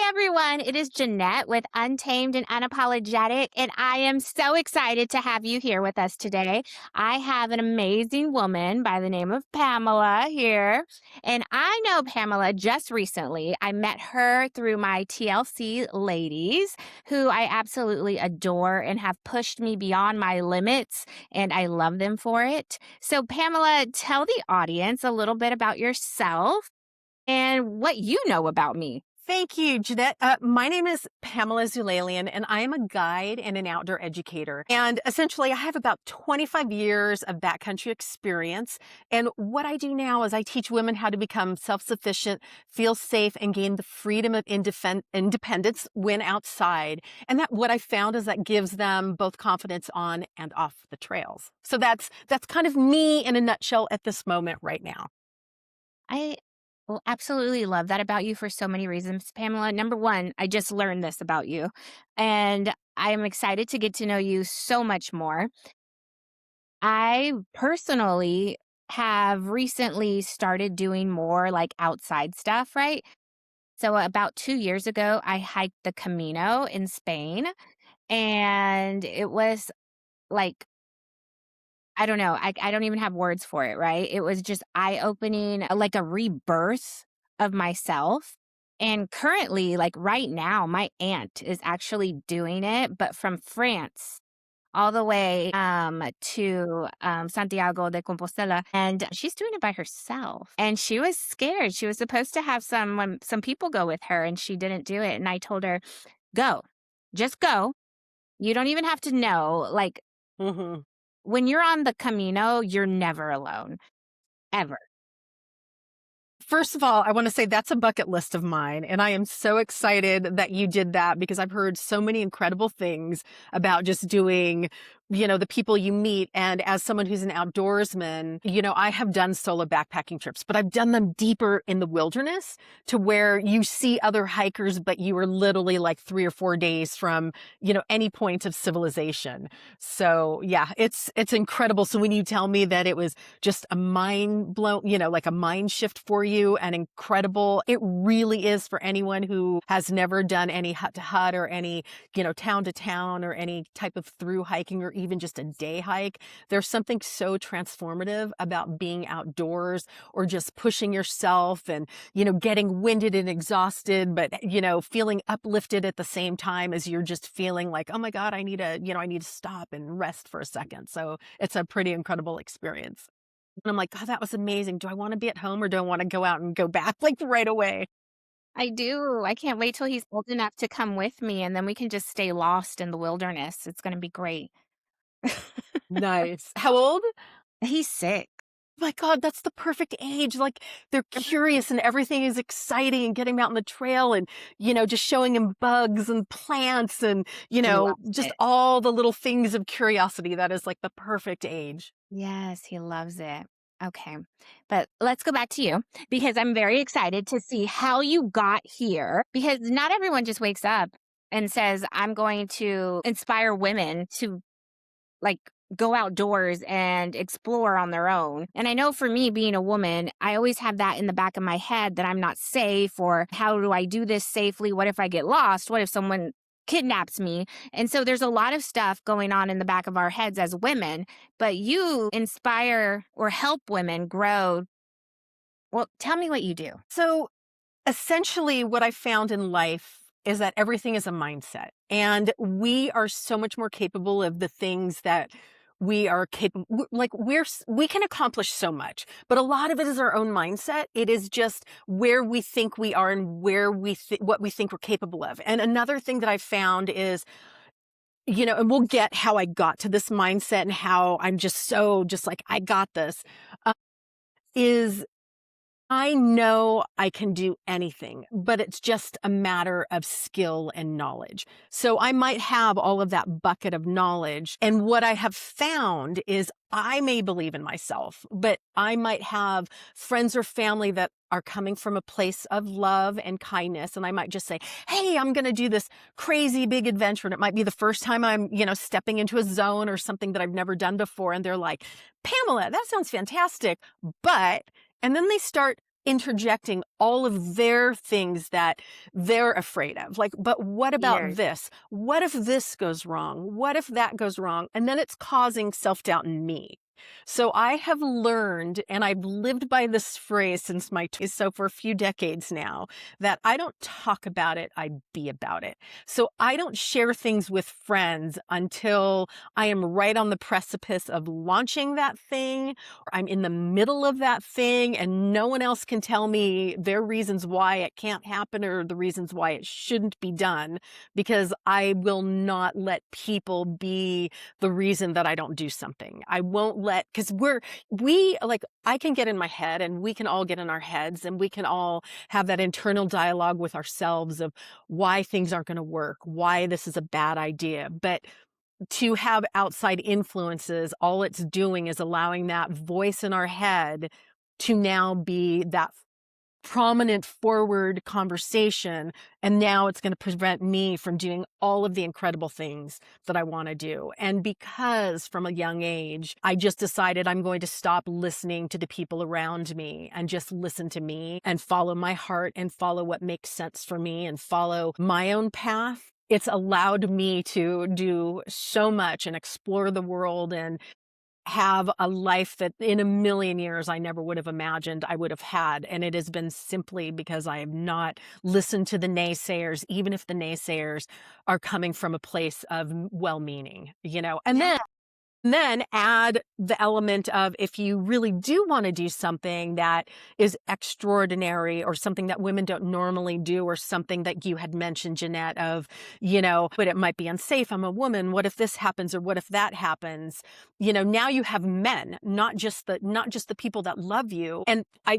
everyone. It is Jeanette with Untamed and Unapologetic, and I am so excited to have you here with us today. I have an amazing woman by the name of Pamela here, and I know Pamela just recently. I met her through my TLC ladies, who I absolutely adore and have pushed me beyond my limits, and I love them for it. So, Pamela, tell the audience a little bit about yourself and what you know about me. Thank you, Jeanette. My name is Pamela Zoolalian, and I am a guide and an outdoor educator. And essentially, I have about 25 years of backcountry experience. And what I do now is I teach women how to become self-sufficient, feel safe, and gain the freedom of independence when outside. And that what I found is that gives them both confidence on and off the trails. So that's kind of me in a nutshell at this moment right now. I will absolutely love that about you for so many reasons, Pamela. Number one, I just learned this about you, and I am excited to get to know you so much more. I personally have recently started doing more like outside stuff, right? So, about 2 years ago, I hiked the Camino in Spain, and it was like, I don't know. I don't even have words for it, right? It was just eye-opening, like a rebirth of myself. And currently, like right now, my aunt is actually doing it, but from France all the way to Santiago de Compostela, and she's doing it by herself. And she was scared. She was supposed to have some people go with her, and she didn't do it. And I told her, "Go, just go. You don't even have to know. Like Mhm. when you're on the Camino, you're never alone, ever." First of all, I want to say that's a bucket list of mine. And I am so excited that you did that because I've heard so many incredible things about just doing, the people you meet. And as someone who's an outdoorsman, I have done solo backpacking trips, but I've done them deeper in the wilderness to where you see other hikers, but you are literally like 3 or 4 days from, any point of civilization. So yeah, it's incredible. So when you tell me that it was just a mind blown, like a mind shift for you and incredible. It really is for anyone who has never done any hut to hut or any, town to town or any type of through hiking or even just a day hike. There's something so transformative about being outdoors or just pushing yourself and, getting winded and exhausted, but, feeling uplifted at the same time as you're just feeling like, oh my God, I need to stop and rest for a second. So it's a pretty incredible experience. And I'm like, "God, that was amazing. Do I wanna be at home or do I wanna go out and go back, like, right away?" I do. I can't wait till he's old enough to come with me, and then we can just stay lost in the wilderness. It's gonna be great. Nice. How old? He's sick. My God, that's the perfect age, like, they're curious and everything is exciting and getting 'em out on the trail and, just showing him bugs and plants and, He loves just it. all the little things of curiosity. That is, like, the perfect age. Yes, he loves it. Okay. But let's go back to you because I'm very excited to see how you got here because not everyone just wakes up and says, I'm going to inspire women to like go outdoors and explore on their own. And I know for me, being a woman, I always have that in the back of my head that I'm not safe or how do I do this safely? What if I get lost? What if someone kidnaps me? And so there's a lot of stuff going on in the back of our heads as women, but you inspire or help women grow. Well, tell me what you do. So essentially, what I found in life is that everything is a mindset, and we are so much more capable of the things that we are capable. Like we can accomplish so much, but a lot of it is our own mindset. It is just where we think we are and where what we think we're capable of. And another thing that I found is, and we'll get how I got to this mindset and how I'm just like I got this. Uh, is I know I can do anything, but it's just a matter of skill and knowledge. So I might have all of that bucket of knowledge. And what I have found is I may believe in myself, but I might have friends or family that are coming from a place of love and kindness. And I might just say, hey, I'm going to do this crazy big adventure. And it might be the first time I'm, stepping into a zone or something that I've never done before. And they're like, Pamela, that sounds fantastic. But and then they start interjecting all of their things that they're afraid of. Like, but what about Fears. this? What if this goes wrong? What if that goes wrong? And then it's causing self-doubt in me. So I have learned, and I've lived by this phrase since my 20s, so for a few decades now, that I don't talk about it, I be about it. So I don't share things with friends until I am right on the precipice of launching that thing. I'm in the middle of that thing and no one else can tell me their reasons why it can't happen or the reasons why it shouldn't be done, because I will not let people be the reason that I don't do something. I won't let, because I can get in my head and we can all get in our heads and we can all have that internal dialogue with ourselves of why things aren't going to work, why this is a bad idea. But to have outside influences, all it's doing is allowing that voice in our head to now be that prominent forward conversation. And now it's going to prevent me from doing all of the incredible things that I want to do. And because from a young age, I just decided I'm going to stop listening to the people around me and just listen to me and follow my heart and follow what makes sense for me and follow my own path. It's allowed me to do so much and explore the world and have a life that in a million years I never would have imagined I would have had. And it has been simply because I have not listened to the naysayers, even if the naysayers are coming from a place of well-meaning, you know. And Yeah. then add the element of, if you really do want to do something that is extraordinary or something that women don't normally do, or something that you had mentioned, Jeanette, of, you know, but it might be unsafe. I'm a woman. What if this happens? Or what if that happens? You know, now you have men, not just the people that love you. And I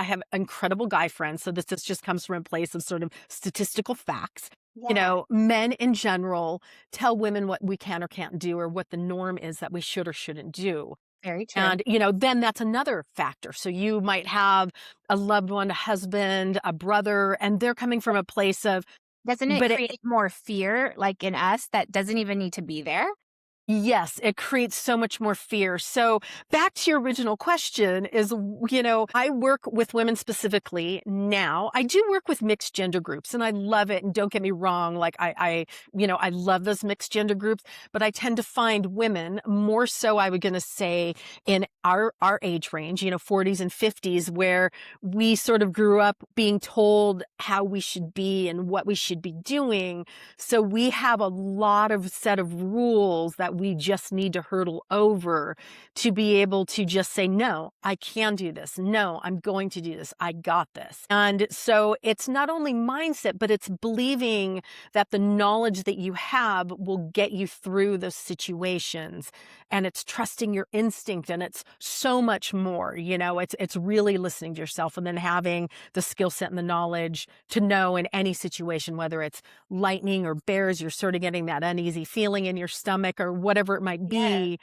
have incredible guy friends. So this just comes from a place of sort of statistical facts. You Yeah. know, men in general tell women what we can or can't do, or what the norm is that we should or shouldn't do. Very true. And, you know, then that's another factor. So you might have a loved one, a husband, a brother, and they're coming from a place of, Doesn't it but it, create more fear, like, in us that doesn't even need to be there? yes, it creates so much more fear. So back to your original question is, you know, I work with women specifically now. I do work with mixed gender groups and I love it. And don't get me wrong, like I love those mixed gender groups, but I tend to find women more so, I would going to say, in our age range, you know, 40s and 50s, where we sort of grew up being told how we should be and what we should be doing. So we have a lot of set of rules that we just need to hurdle over to be able to just say, no, I can do this. No, I'm going to do this. I got this. And so it's not only mindset, but it's believing that the knowledge that you have will get you through those situations. And it's trusting your instinct. And it's so much more, you know, it's really listening to yourself and then having the skill set and the knowledge to know in any situation, whether it's lightning or bears, you're sort of getting that uneasy feeling in your stomach or whatever it might Yeah. be,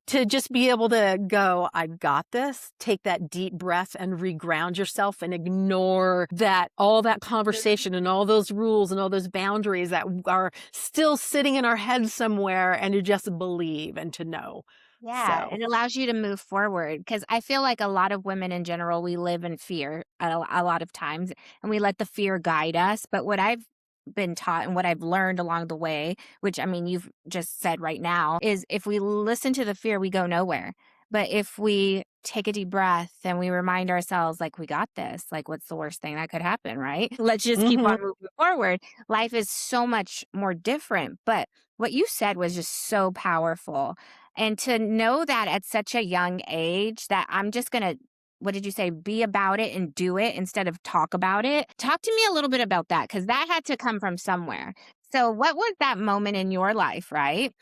to just be able to go, I got this, take that deep breath and reground yourself and ignore that, all that conversation and all those rules and all those boundaries that are still sitting in our heads somewhere, and to just believe and to know. Yeah, So it allows you to move forward because I feel like a lot of women in general, we live in fear a lot of times and we let the fear guide us. But what I've been taught and what I've learned along the way, which I mean, you've just said right now, is if we listen to the fear, we go nowhere. But if we take a deep breath and we remind ourselves, like, we got this, like, what's the worst thing that could happen, right? Let's just keep on mhm. moving forward. Life is so much more different. But what you said was just so powerful. And to know that at such a young age that I'm just gonna, what did you say? Be about it and do it instead of talk about it. Talk to me a little bit about that because that had to come from somewhere. So, what was that moment in your life, right?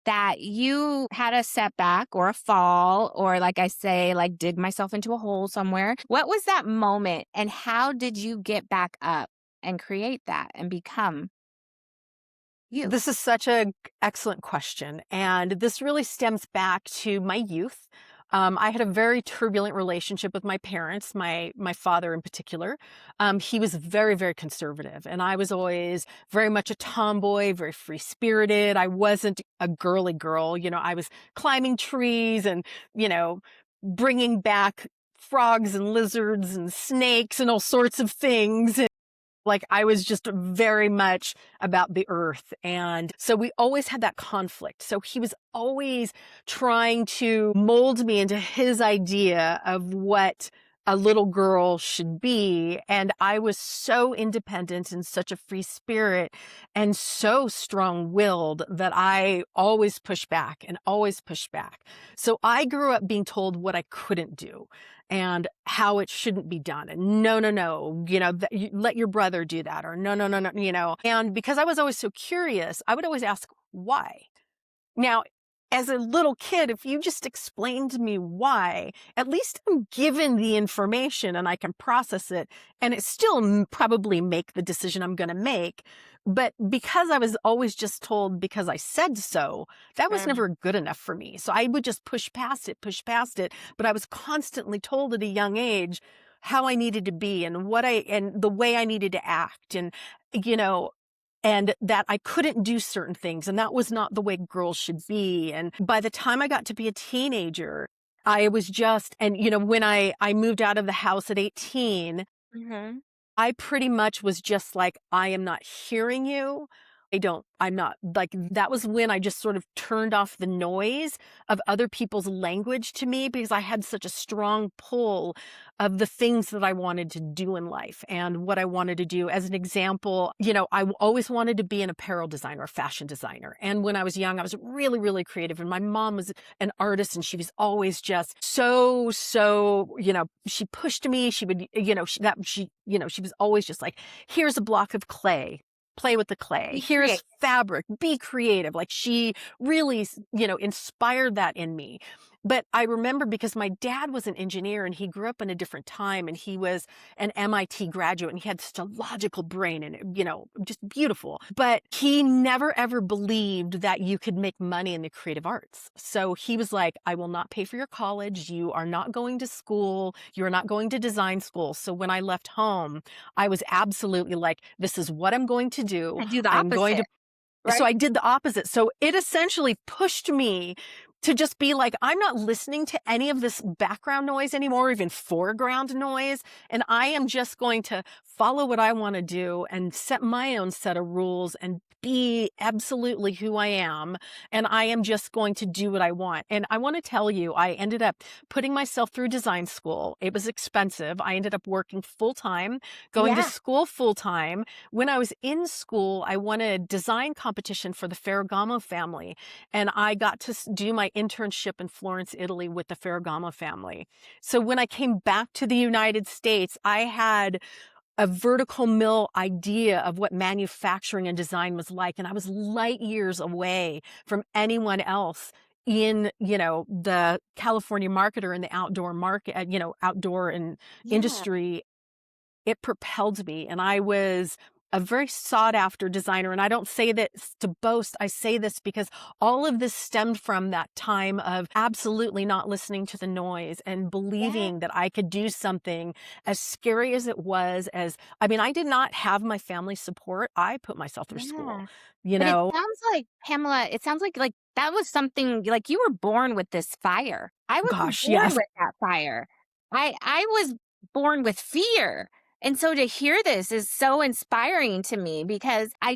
That you had a setback or a fall, or like I say, like dig myself into a hole somewhere. What was that moment and how did you get back up and create that and become you? This is such an excellent question. And this really stems back to my youth. I had a very turbulent relationship with my parents, my father in particular. He was very, very conservative, and I was always very much a tomboy, very free spirited. I wasn't a girly girl, you know. I was climbing trees and, you know, bringing back frogs and lizards and snakes and all sorts of things. Like, I was just very much about the earth. And so we always had that conflict. So he was always trying to mold me into his idea of what a little girl should be. And I was so independent and such a free spirit and so strong willed that I always pushed back and always pushed back. So I grew up being told what I couldn't do and how it shouldn't be done. And no, no, no, you let your brother do that, or no, no, no, no. And because I was always so curious, I would always ask why. Now, as a little kid, if you just explain to me why, at least I'm given the information and I can process it, and it still probably make the decision I'm going to make. But because I was always just told because I said so, that was Mm. never good enough for me. So I would just push past it, push past it. But I was constantly told at a young age how I needed to be and and the way I needed to act. You know, and that I couldn't do certain things, and that was not the way girls should be. And by the time I got to be a teenager, I was just, and when I moved out of the house at 18, Mhm. I pretty much was just like, I am not hearing you. I'm not like, that was when I just sort of turned off the noise of other people's language to me, because I had such a strong pull of the things that I wanted to do in life and what I wanted to do. As an example, I always wanted to be an apparel designer, a fashion designer. And when I was young, I was really, really creative. And my mom was an artist, and she was always just so, she pushed me. She would, she was always just like, here's a block of clay. Play with the clay. Be Here's creative. fabric. Be creative. Like, she really, inspired that in me. But I remember, because my dad was an engineer and he grew up in a different time, and he was an MIT graduate, and he had such a logical brain and, just beautiful. But he never ever believed that you could make money in the creative arts. So he was like, I will not pay for your college. You are not going to school. You're not going to design school. So when I left home, I was absolutely like, this is what I'm going to do. I do the I'm going to opposite, so right? I did the opposite. So it essentially pushed me to just be like, I'm not listening to any of this background noise anymore, even foreground noise. And I am just going to follow what I want to do and set my own set of rules and be absolutely who I am. And I am just going to do what I want. And I want to tell you, I ended up putting myself through design school. It was expensive. I ended up working full time, going to Yeah. school full time. When I was in school, I won a design competition for the Ferragamo family, and I got to do my internship in Florence, Italy with the Ferragamo family. So when I came back to the United States, I had a vertical mill idea of what manufacturing and design was like, and I was light years away from anyone else in, the California market or in the outdoor market, outdoor and Yeah. industry. It propelled me, and I was a very sought after designer. And I don't say this to boast. I say this because all of this stemmed from that time of absolutely not listening to the noise and Yeah. believing that I could do something as scary as it was. I mean, I did not have my family support. I put myself through school, Yeah. you But it know? sounds like, Pamela, it sounds like that was something like you were born with this fire. I wasn't Gosh, born yes. with that fire. I was born with fear. And so to hear this is so inspiring to me because I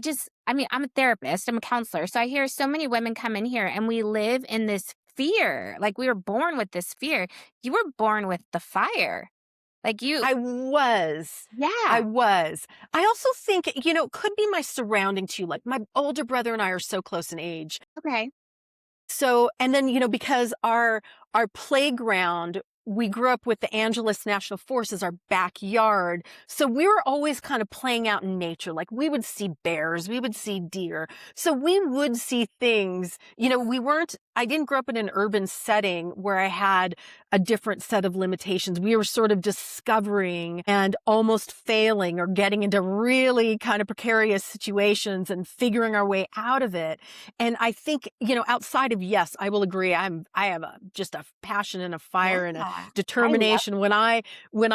mean, I'm a therapist, I'm a counselor. So I hear so many women come in here and we live in this fear. Like we were born with this fear. You were born with the fire. Like you, I was. I yeah. was. I also think, it could be my surrounding too. Like, my older brother and I are so close in age. Okay. So, and then, because our playground, we grew up with the Angeles National Forest as our backyard. So we were always kind of playing out in nature. Like, we would see bears, we would see deer. So we would see things, I didn't grow up in an urban setting where I had a different set of limitations. We were sort of discovering and almost failing or getting into really kind of precarious situations and figuring our way out of it. And I think, outside of, yes, I will agree. I have just a passion and a fire and a Yeah. I love determination. When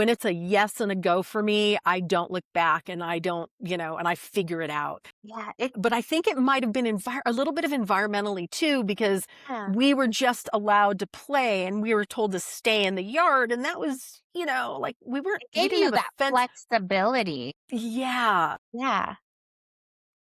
it's a yes and a go for me, I don't look back and I don't, and I figure it out. yeah, it But I think it might have been a little bit of environmentally too, because yeah, we were just allowed to play and we were told to stay in the yard. And that was, like it we gave didn't you have a that fence. flexibility. Yeah. Yeah.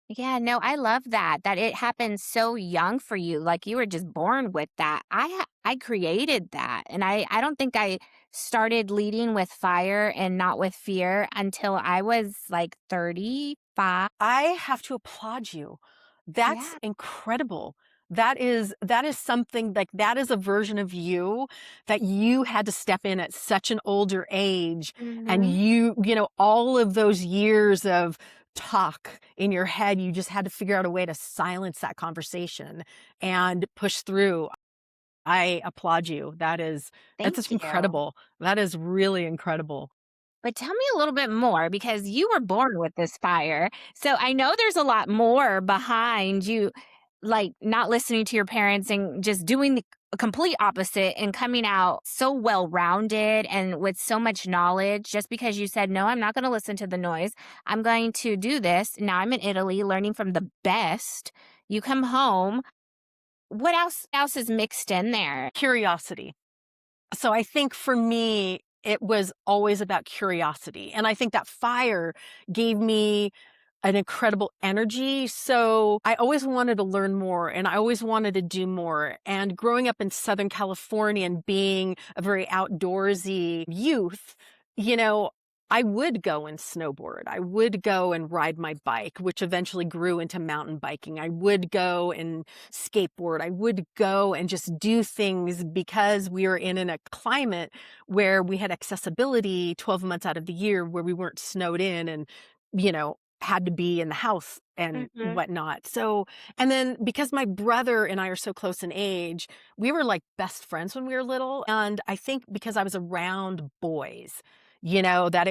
Yeah, no, I love that it happened so young for you, like, you were just born with that. I created that, and I don't think I started leading with fire and not with fear until I was, like, 35. I have to applaud you. That's Yeah. incredible. That is something like that is a version of you that you had to step in at such an older age. And Mhm. all of those years of talk in your head, you just had to figure out a way to silence that conversation and push through. I applaud you. That's Thank just you. incredible. That is really incredible. But tell me a little bit more because you were born with this fire. So I know there's a lot more behind you, like not listening to your parents and just doing the complete opposite and coming out so well rounded and with so much knowledge just because you said, no, I'm not going to listen to the noise. I'm going to do this. Now I'm in Italy learning from the best. You come home. What else is mixed in there? Curiosity. So I think for me, it was always about curiosity. And I think that fire gave me an incredible energy. So I always wanted to learn more and I always wanted to do more. And growing up in Southern California and being a very outdoorsy youth, you know, I would go and snowboard. I would go and ride my bike, which eventually grew into mountain biking. I would go and skateboard. I would go and just do things because we were in a climate where we had accessibility 12 months out of the year where we weren't snowed in and, had to be in the house and Hmm. whatnot. So, and then because my brother and I are so close in age, we were like best friends when we were little. And I think because I was around boys, that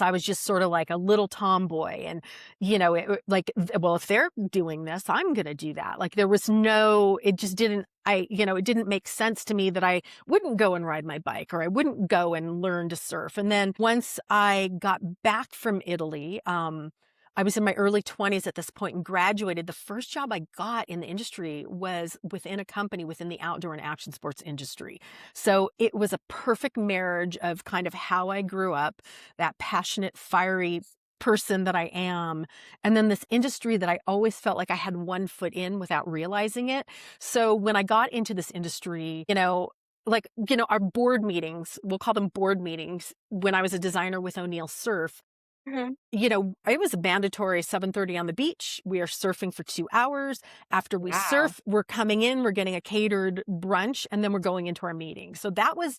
I was just sort of like a little tomboy. And, well, if they're doing this, I'm going to do that. Like there was it just didn't, it didn't make sense to me that I wouldn't go and ride my bike or I wouldn't go and learn to surf. And then once I got back from Italy, I was in my early 20s at this point and graduated. The first job I got in the industry was within a company within the outdoor and action sports industry. So it was a perfect marriage of kind of how I grew up, that passionate, fiery person that I am, and then this industry that I always felt like I had one foot in without realizing it. So when I got into this industry, our board meetings, we'll call them board meetings, when I was a designer with O'Neill Surf, Hmm. it was mandatory 7:30 on the beach. We are surfing for 2 hours. After we Wow. surf, we're coming in, we're getting a catered brunch, and then we're going into our meeting. So that was,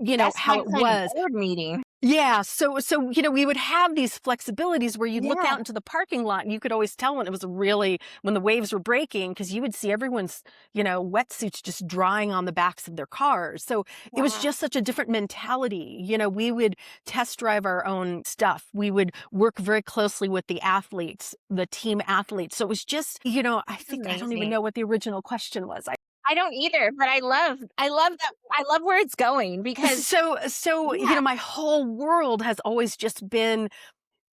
Best how time it to plan was. board meeting. Yeah, so we would have these flexibilities where you'd look Yeah. out into the parking lot and you could always tell when it was when the waves were breaking because you would see everyone's, wetsuits just drying on the backs of their cars. So it was Wow. just such a different mentality. We would test drive our own stuff. We would work very closely with the athletes, the team athletes. So it was just, I don't even Amazing. know what the original question was. I don't either, but I love that I love where it's going because So, yeah, my whole world has always just been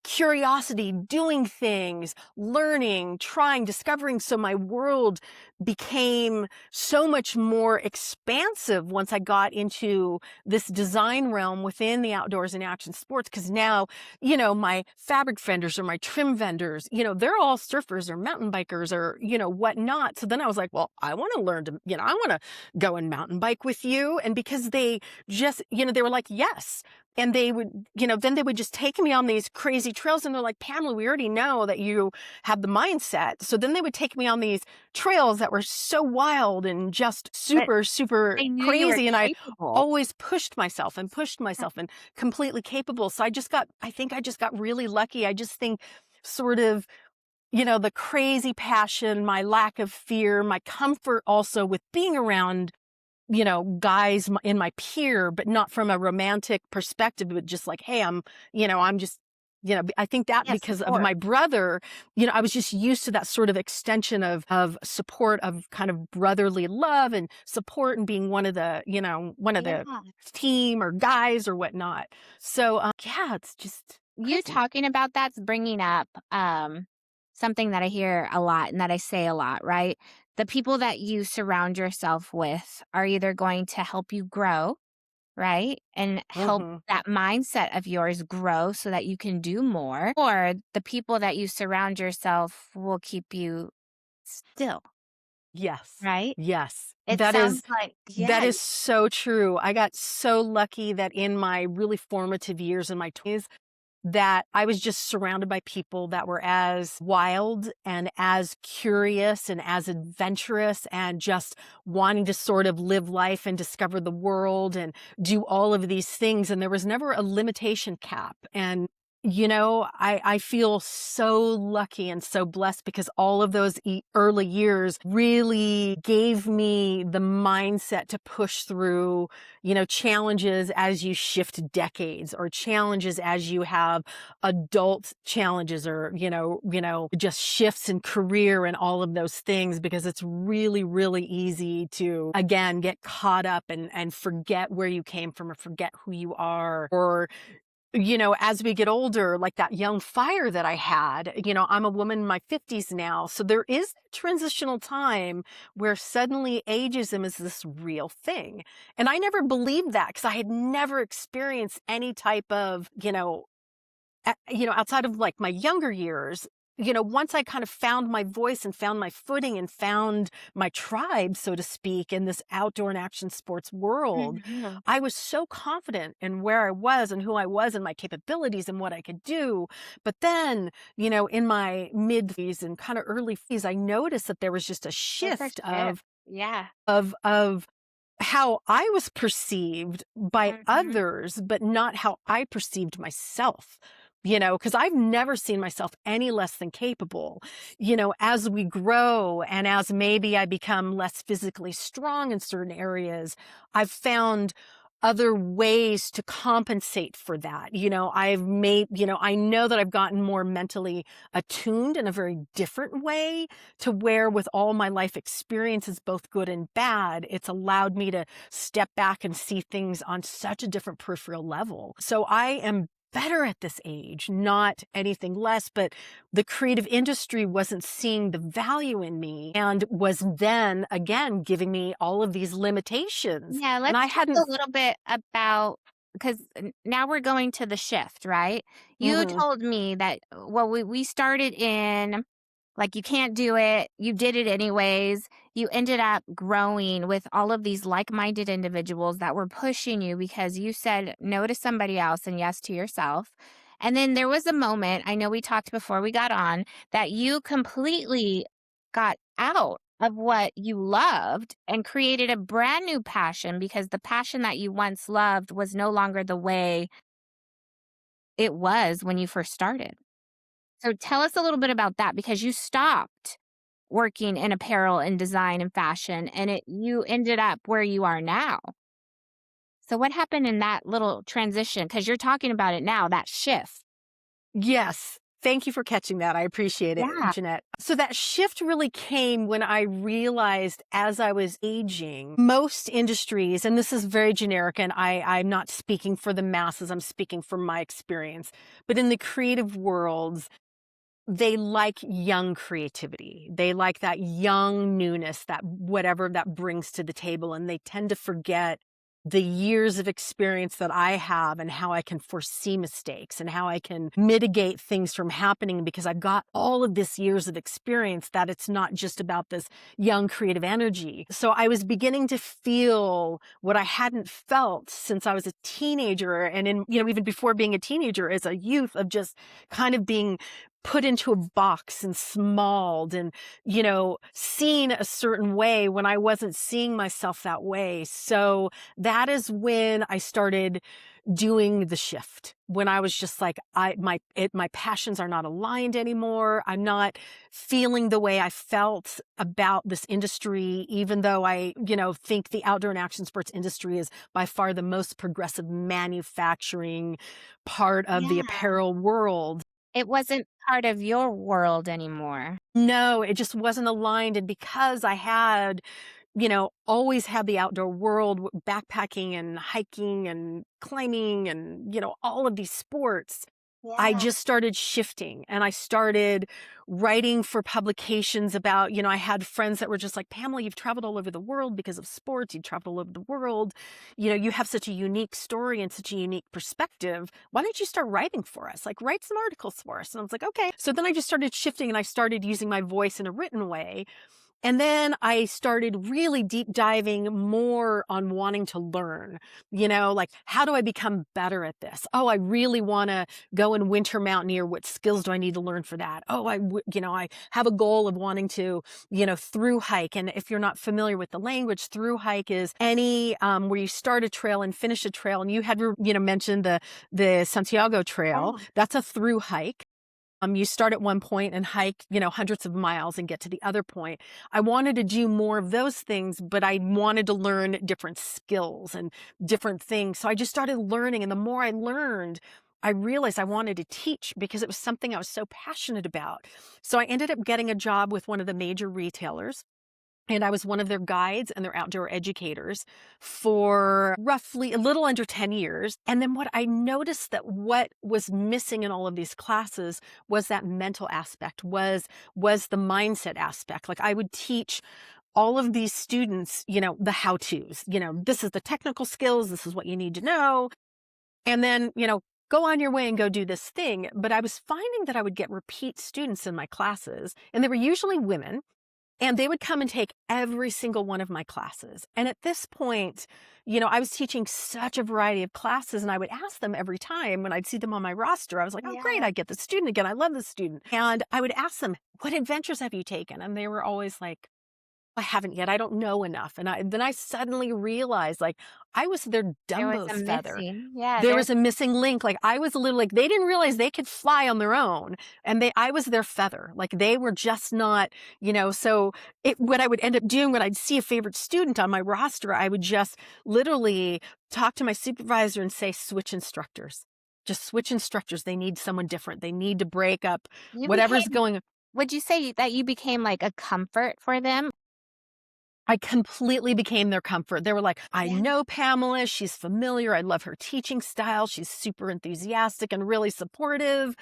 curiosity, doing things, learning, trying, discovering. So my world became so much more expansive once I got into this design realm within the outdoors and action sports. Cause now, my fabric vendors or my trim vendors, they're all surfers or mountain bikers or, whatnot. So then I was like, well, I want to learn to, I want to go and mountain bike with you. And because they just, they were like, yes. And they would, then they would just take me on these crazy trails. And they're like, Pamela, we already know that you have the mindset. So then they would take me on these trails that were so wild and just but super, super they knew you were crazy. And I capable. always pushed myself and completely capable. So I think I just got really lucky. I just think sort of, the crazy passion, my lack of fear, my comfort also with being around guys in my peer, but not from a romantic perspective, but just like, hey, I'm just I think that Yes, of because of course. my brother, I was just used to that sort of extension of support, of kind of brotherly love and support, and being one of the Yeah. team or guys or whatnot. So, yeah, it's just You crazy. talking about that's bringing up, something that I hear a lot and that I say a lot, right? The people that you surround yourself with are either going to help you grow, right? And help Mhm. that mindset of yours grow so that you can do more, or the people that you surround yourself will keep you still, Yes. right? Yes. It sounds like, That yeah, is so true. I got so lucky that in my really formative years in my 20s, that I was just surrounded by people that were as wild and as curious and as adventurous and just wanting to sort of live life and discover the world and do all of these things. And there was never a limitation cap. And I feel so lucky and so blessed because all of those early years really gave me the mindset to push through, challenges as you shift decades, or challenges as you have adult challenges, or, just shifts in career and all of those things, because it's really, really easy to, again, get caught up and forget where you came from, or forget who you are, or as we get older, like that young fire that I had, I'm a woman in my 50s now. So there is that transitional time where suddenly ageism is this real thing. And I never believed that because I had never experienced any type of, outside of like my younger years, once I kind of found my voice and found my footing and found my tribe, so to speak, in this outdoor and action sports world, mhm, I was so confident in where I was and who I was and my capabilities and what I could do. But then, in my mid 30s and kind of early 40s, I noticed that there was just a it's a shift shift. Yeah. of how I was perceived by Mhm. others, but not how I perceived myself. Because I've never seen myself any less than capable. As we grow and as maybe I become less physically strong in certain areas, I've found other ways to compensate for that. I know that I've gotten more mentally attuned in a very different way, to where with all my life experiences, both good and bad, it's allowed me to step back and see things on such a different peripheral level. So I am better at this age, not anything less, but the creative industry wasn't seeing the value in me and was then again giving me all of these limitations. Yeah, And let's I talk a hadn't. little bit about, because now we're going to the shift, right? You Mhm. told me that, well, we started in, like, you can't do it. You did it anyways. You ended up growing with all of these like minded individuals that were pushing you because you said no to somebody else and yes to yourself. And then there was a moment, I know we talked before we got on, that you completely got out of what you loved and created a brand new passion because the passion that you once loved was no longer the way it was when you first started. So tell us a little bit about that because you stopped working in apparel and design and fashion and you ended up where you are now. So what happened in that little transition? Because you're talking about it now, that shift. Yes. Thank you for catching that. I appreciate it, Yeah. Jeanette. So that shift really came when I realized, as I was aging, most industries, and this is very generic, and I'm not speaking for the masses, I'm speaking from my experience, but in the creative worlds, they like young creativity. They like that young newness, that whatever that brings to the table. And they tend to forget the years of experience that I have and how I can foresee mistakes and how I can mitigate things from happening, because I've got all of this years of experience, that it's not just about this young creative energy. So I was beginning to feel what I hadn't felt since I was a teenager, and even before being a teenager, as a youth, of just kind of being put into a box and smalled and, seen a certain way when I wasn't seeing myself that way. So that is when I started doing the shift. When I was just like, my passions are not aligned anymore. I'm not feeling the way I felt about this industry, even though I, think the outdoor and action sports industry is by far the most progressive manufacturing part of the Yeah. apparel world. It wasn't part of your world anymore. No, it just wasn't aligned. And because I had, always had the outdoor world, backpacking and hiking and climbing and, all of these sports, I Yeah. just started shifting and I started writing for publications about, I had friends that were just like, Pamela, you've traveled all over the world because of sports. You've traveled all over the world. You have such a unique story and such a unique perspective. Why don't you start writing for us? Like, write some articles for us. And I was like, okay. So then I just started shifting and I started using my voice in a written way. And then I started really deep diving more on wanting to learn, like, how do I become better at this? Oh, I really want to go and winter mountaineer. What skills do I need to learn for that? Oh, I have a goal of wanting to, through hike. And if you're not familiar with the language, through hike is any, where you start a trail and finish a trail. And you had, mentioned the Santiago Trail. Yeah. That's a through hike. You start at one point and hike, hundreds of miles and get to the other point. I wanted to do more of those things, but I wanted to learn different skills and different things. So I just started learning. And the more I learned, I realized I wanted to teach because it was something I was so passionate about. So I ended up getting a job with one of the major retailers. And I was one of their guides and their outdoor educators for roughly a little under 10 years. And then what I noticed that what was missing in all of these classes was that mental aspect, was the mindset aspect. Like, I would teach all of these students, the how-tos, this is the technical skills, this is what you need to know. And then, go on your way and go do this thing. But I was finding that I would get repeat students in my classes, and they were usually women. And they would come and take every single one of my classes. And at this point, I was teaching such a variety of classes, and I would ask them every time when I'd see them on my roster. I was like, oh, great, Yeah. I get the student again. I love the student. And I would ask them, what adventures have you taken? And they were always like, I haven't yet. I don't know enough. And then I suddenly realized, like, I was their There was a Dumbo's feather. missing. Yeah, There there was a missing link. Like, I was a little, like, they didn't realize they could fly on their own, and I was their feather. Like, they were just not, so what I would end up doing when I'd see a favorite student on my roster, I would just literally talk to my supervisor and say, switch instructors. Just switch instructors. They need someone different. They need to break up you whatever's became going. would you say that you became like a comfort for them? I completely became their comfort. They were like, I Yeah. know Pamela. She's familiar. I love her teaching style. She's super enthusiastic and really supportive.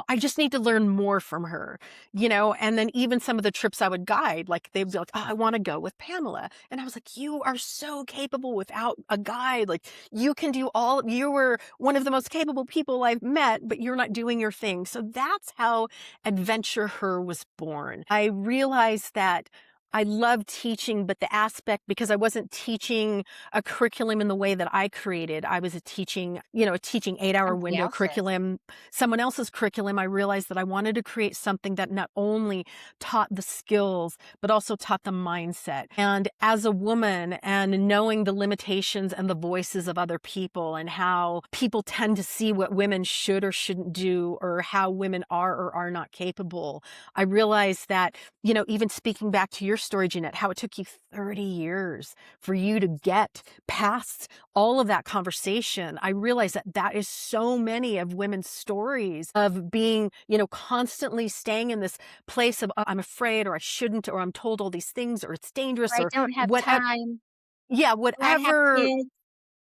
I just need to learn more from her, and then even some of the trips I would guide, like, they'd be like, oh, I want to go with Pamela. And I was like, you are so capable without a guide. Like, you were one of the most capable people I've met, but you're not doing your thing. So that's how Adventure Her was born. I realized that I love teaching, but the aspect, because I wasn't teaching a curriculum in the way that I created. I was a teaching 8-hour Somebody window else's. curriculum, someone else's curriculum. I realized that I wanted to create something that not only taught the skills, but also taught the mindset. And as a woman, and knowing the limitations and the voices of other people, and how people tend to see what women should or shouldn't do, or how women are or are not capable, I realized that, even speaking back to your story, Jeanette, how it took you 30 years for you to get past all of that conversation. I realized that that is so many of women's stories of being, constantly staying in this place of, I'm afraid, or I shouldn't, or I'm told all these things, or it's Or dangerous, I or don't have whatever. time, Yeah, or I have whatever. kids.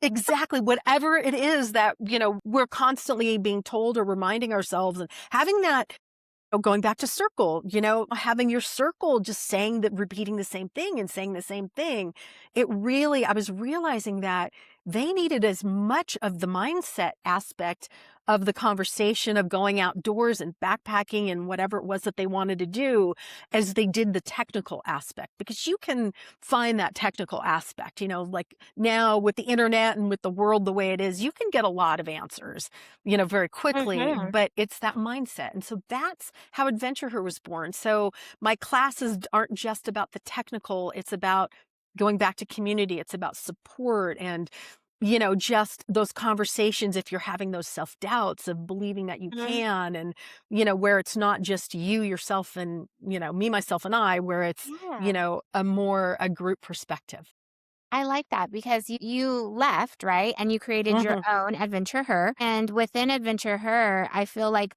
Exactly. Whatever it is that, we're constantly being told or reminding ourselves, and having that. Oh, going back to circle, having your circle just saying that, repeating the same thing and saying the same thing. I was realizing that they needed as much of the mindset aspect of the conversation of going outdoors and backpacking and whatever it was that they wanted to do as they did the technical aspect, because you can find that technical aspect, like now with the internet and with the world the way it is, you can get a lot of answers, very quickly, Mhm. but it's that mindset. And so that's how Adventure Her was born. So my classes aren't just about the technical, it's about going back to community, it's about support and just those conversations if you're having those self-doubts of believing that you Mhm. can, and where it's not just you, yourself, and me, myself, and I, where it's Yeah. a group perspective. I like that because you left, right? And you created your Mhm. own Adventure Her. And within Adventure Her, I feel like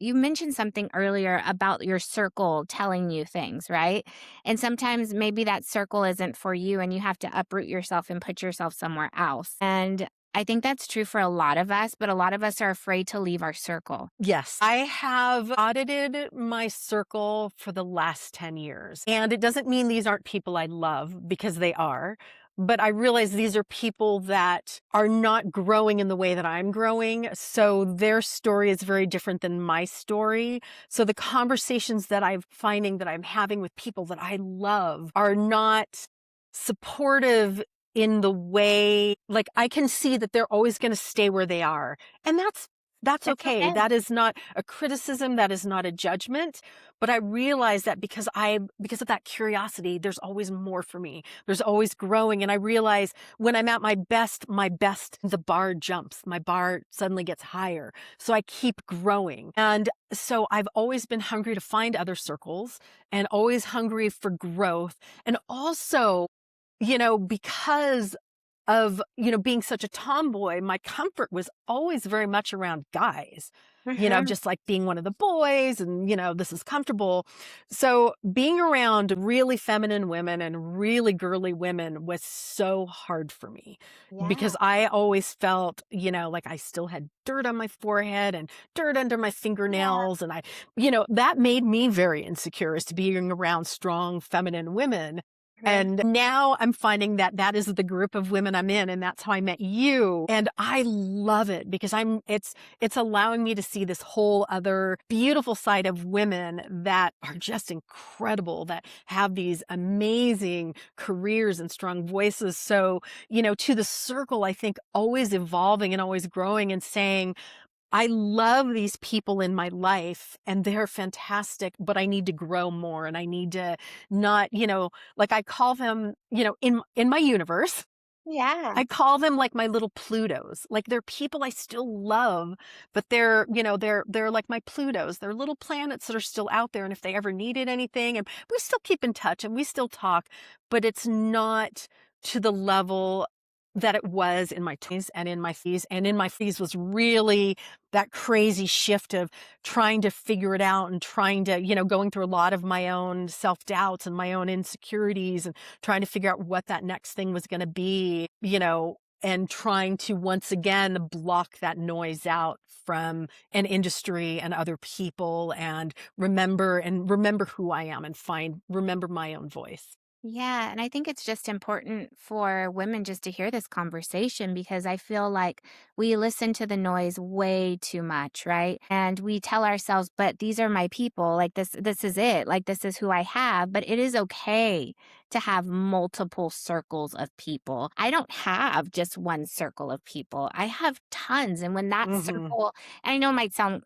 you mentioned something earlier about your circle telling you things, right? And sometimes maybe that circle isn't for you and you have to uproot yourself and put yourself somewhere else. And I think that's true for a lot of us, but a lot of us are afraid to leave our circle. Yes, I have audited my circle for the last 10 years. And it doesn't mean these aren't people I love, because they are. But I realize these are people that are not growing in the way that I'm growing. So their story is very different than my story. So the conversations that I'm finding that I'm having with people that I love are not supportive in the way, like, I can see that they're always going to stay where they are. And that's That's okay. okay. That is not a criticism, that is not a judgment, but I realize that because of that curiosity, there's always more for me. There's always growing, and I realize when I'm at my best, the bar jumps. My bar suddenly gets higher. So I keep growing. And so I've always been hungry to find other circles and always hungry for growth. And also, because of, being such a tomboy, my comfort was always very much around guys, Mhm. just like being one of the boys and, this is comfortable. So being around really feminine women and really girly women was so hard for me, Yeah. because I always felt, like I still had dirt on my forehead and dirt under my Yeah. fingernails. And that made me very insecure, as to being around strong feminine women. Mhm. And now I'm finding that that is the group of women I'm in, and that's how I met you. And I love it, because it's allowing me to see this whole other beautiful side of women that are just incredible, that have these amazing careers and strong voices. So, to the circle, I think always evolving and always growing and saying, I love these people in my life and they're fantastic, but I need to grow more, and I need to not, like I call them, in my universe, Yeah. I call them like my little Plutos. Like, they're people I still love, but they're like my Plutos. They're little planets that are still out there. And if they ever needed anything, and we still keep in touch and we still talk, but it's not to the level that it was in my 20s and in my 30s. And in my 40s was really that crazy shift of trying to figure it out and trying to, going through a lot of my own self doubts and my own insecurities, and trying to figure out what that next thing was going to be, and trying to once again block that noise out from an industry and other people, and remember who I am, and remember my own voice. Yeah, and I think it's just important for women just to hear this conversation because I feel like we listen to the noise way too much, right? And we tell ourselves, but these are my people, like this is it, like this is who I have, but it is okay to have multiple circles of people. I don't have just one circle of people. I have tons, and when that Mhm. circle, and I know it might sound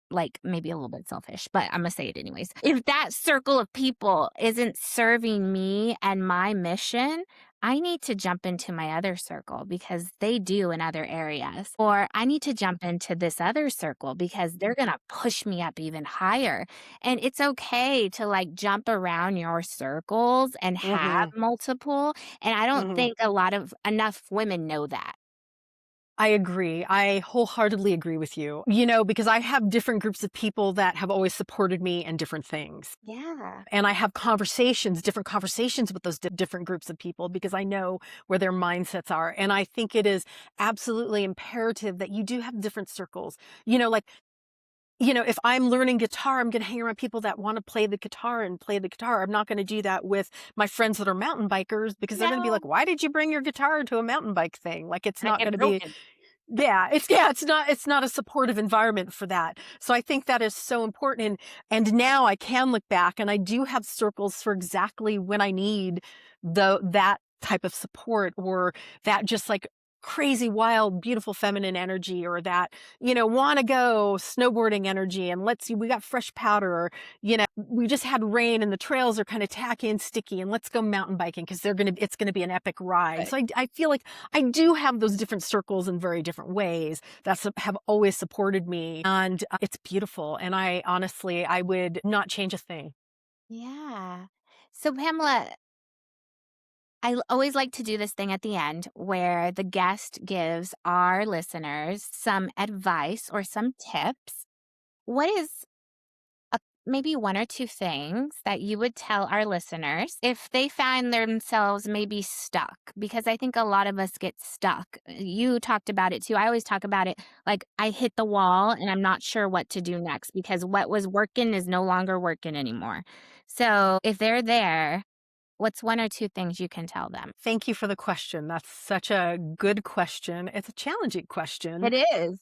like maybe a little bit selfish, but I'm gonna say it anyways. If that circle of people isn't serving me and my mission, I need to jump into my other circle because they do in other areas. Or I need to jump into this other circle because they're gonna push me up even higher. And it's okay to like jump around your circles and have Mhm. multiple. And I don't Mhm. think enough women know that. I agree. I wholeheartedly agree with you. Because I have different groups of people that have always supported me in different things. Yeah. And I have different conversations with those different groups of people, because I know where their mindsets are. And I think it is absolutely imperative that you do have different circles. Like if I'm learning guitar, I'm gonna hang around people that wanna play the guitar and play the guitar. I'm not gonna do that with my friends that are mountain bikers because they're gonna be like, No, "Why did you bring your guitar to a mountain bike thing?" Like, it's gonna not get gonna be. broken. Yeah, it's not a supportive environment for that. So I think that is so important, and now I can look back and I do have circles for exactly when I need that type of support, or that just like crazy wild beautiful feminine energy, or that want to go snowboarding energy, and let's see, we got fresh powder, or we just had rain and the trails are kind of tacky and sticky, and let's go mountain biking because it's going to be an epic ride. Good. So I feel like I do have those different circles in very different ways that have always supported me, and it's beautiful, and I honestly, I would not change a thing. Yeah. So, Pamela, always like to do this thing at the end where the guest gives our listeners some advice or some tips. What is maybe one or two things that you would tell our listeners if they find themselves maybe stuck? Because I think a lot of us get stuck. You talked about it too. I always talk about it like I hit the wall and I'm not sure what to do next because what was working is no longer working anymore. So if they're there, what's one or two things you can tell them? Thank you for the question. That's such a good question. It's a challenging question. It is.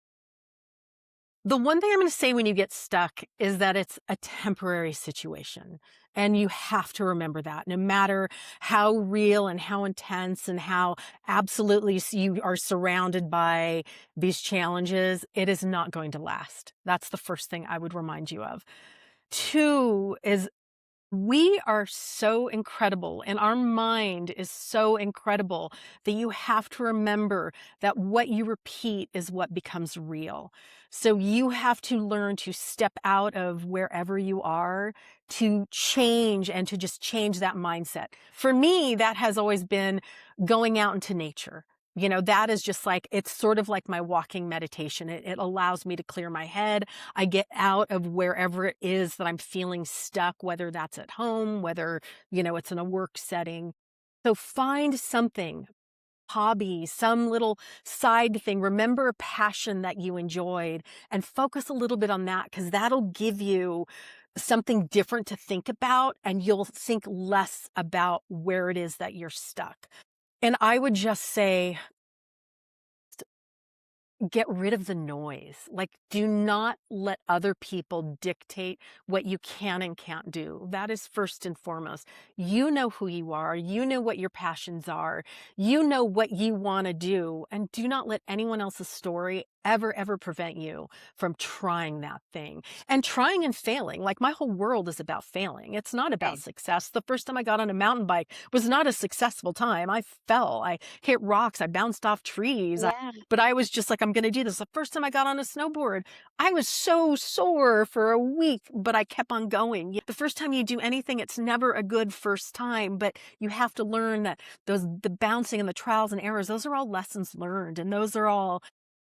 The one thing I'm going to say when you get stuck is that it's a temporary situation. And you have to remember that no matter how real and how intense and how absolutely you are surrounded by these challenges, it is not going to last. That's the first thing I would remind you of. Two is, we are so incredible and our mind is so incredible that you have to remember that what you repeat is what becomes real. So you have to learn to step out of wherever you are to change, and to just change that mindset. For me, that has always been going out into nature. That is just like, it's sort of like my walking meditation. It allows me to clear my head. I get out of wherever it is that I'm feeling stuck, whether that's at home, whether, it's in a work setting. So find something, hobby, some little side thing. Remember a passion that you enjoyed and focus a little bit on that, because that'll give you something different to think about, and you'll think less about where it is that you're stuck. And I would just say, get rid of the noise. Like, do not let other people dictate what you can and can't do. That is first and foremost. You know who you are. You know what your passions are. You know what you want to do. And do not let anyone else's story ever prevent you from trying that thing, and trying and failing. Like, my whole world is about failing. It's not about Same. success. The first time I got on a mountain bike was not a successful time. I fell, I hit rocks, I bounced off trees. Yeah. But I was just like, I'm going to do this. The first time I got on a snowboard, I was so sore for a week, but I kept on going. The first time you do anything, it's never a good first time, but you have to learn that the bouncing and the trials and errors, those are all lessons learned. And those are all,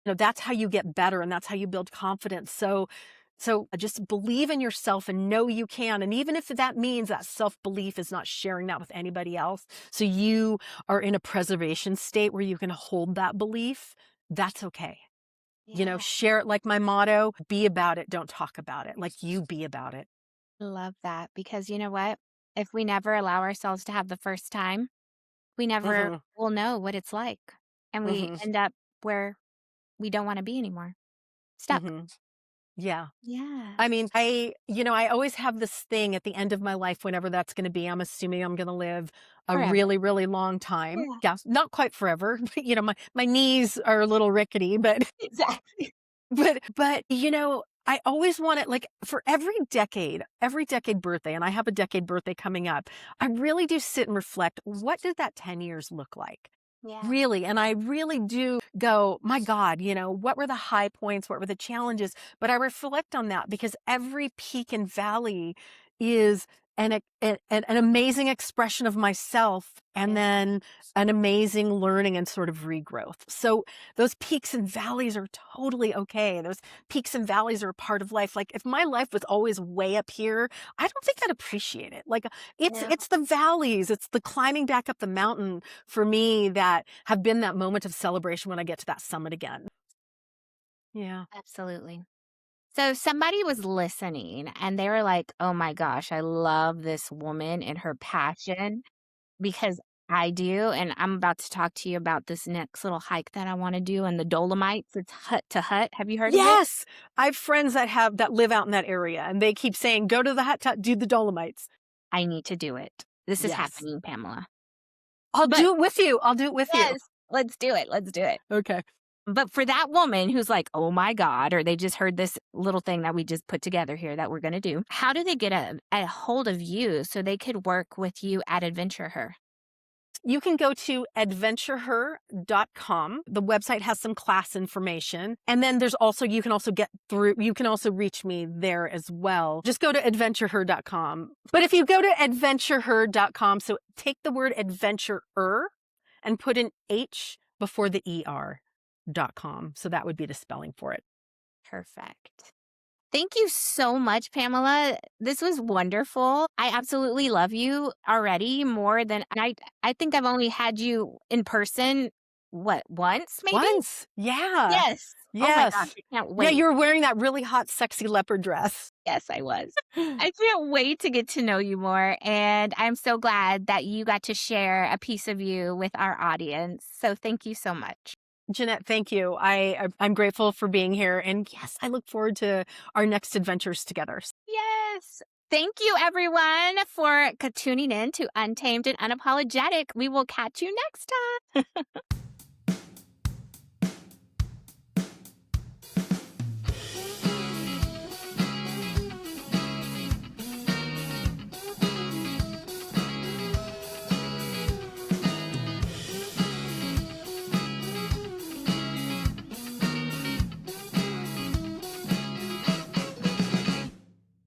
that's how you get better, and that's how you build confidence. So just believe in yourself and know you can. And even if that means that self-belief is not sharing that with anybody else, so you are in a preservation state where you can hold that belief, that's okay. Yeah. Share it. Like my motto, be about it, don't talk about it. Like, you be about it. Love that because you know what? If we never allow ourselves to have the first time, we never Mhm. will know what it's like, and we Mhm. end up where we don't wanna be anymore. Stuck. Mhm. Yeah. Yeah. I mean, I always have this thing at the end of my life, whenever that's going to be. I'm assuming I'm going to live a Forever. really, really long time. Yeah. Yeah, not quite forever. But, my knees are a little rickety, but Exactly. I always want it, like, for every decade birthday, and I have a decade birthday coming up. I really do sit and reflect, what did that 10 years look like? Yeah. Really, and I really do go, my God, what were the high points? What were the challenges? But I reflect on that, because every peak and valley is an amazing expression of myself, and Yeah. then an amazing learning and sort of regrowth. So those peaks and valleys are totally okay. Those peaks and valleys are a part of life. Like, if my life was always way up here, I don't think I'd appreciate it. Like, No, it's the valleys, it's the climbing back up the mountain for me that have been that moment of celebration when I get to that summit again. Yeah. absolutely. So somebody was listening and they were like, "Oh my gosh, I love this woman and her passion because I do." And I'm about to talk to you about this next little hike that I want to do in the Dolomites. It's hut to hut. Have you heard of it? Yes! I have friends that live out in that area, and they keep saying, "Go to the hut to do the Dolomites." I need to do it. This is Yes. happening, Pamela. I'll But do it with you. I'll do it with you. yes, let's do it. Let's do it. Okay. But for that woman who's like, "Oh my god," or they just heard this little thing that we just put together here that we're gonna do, how do they get a hold of you so they could work with you at Adventure Her? You can go to adventureher.com. The website has some class information. And then you can also you can also reach me there as well. Just go to adventureher.com. But if you go to adventureher.com, so take the word adventurer and put an H before the ER.com. So that would be the spelling for it. Perfect. Thank you so much, Pamela. This was wonderful. I absolutely love you already more than I think I've only had you in person, what, once maybe? Once. Yeah. Yes. Oh my gosh, Yes. I can't Yeah, wait. you were wearing that really hot, sexy leopard dress. Yes, I was. I can't wait to get to know you more, and I'm so glad that you got to share a piece of you with our audience. So thank you so much. Jeanette, thank you. I'm grateful for being here. And yes, I look forward to our next adventures together. Yes. Thank you, everyone, for tuning in to Untamed and Unapologetic. We will catch you next time.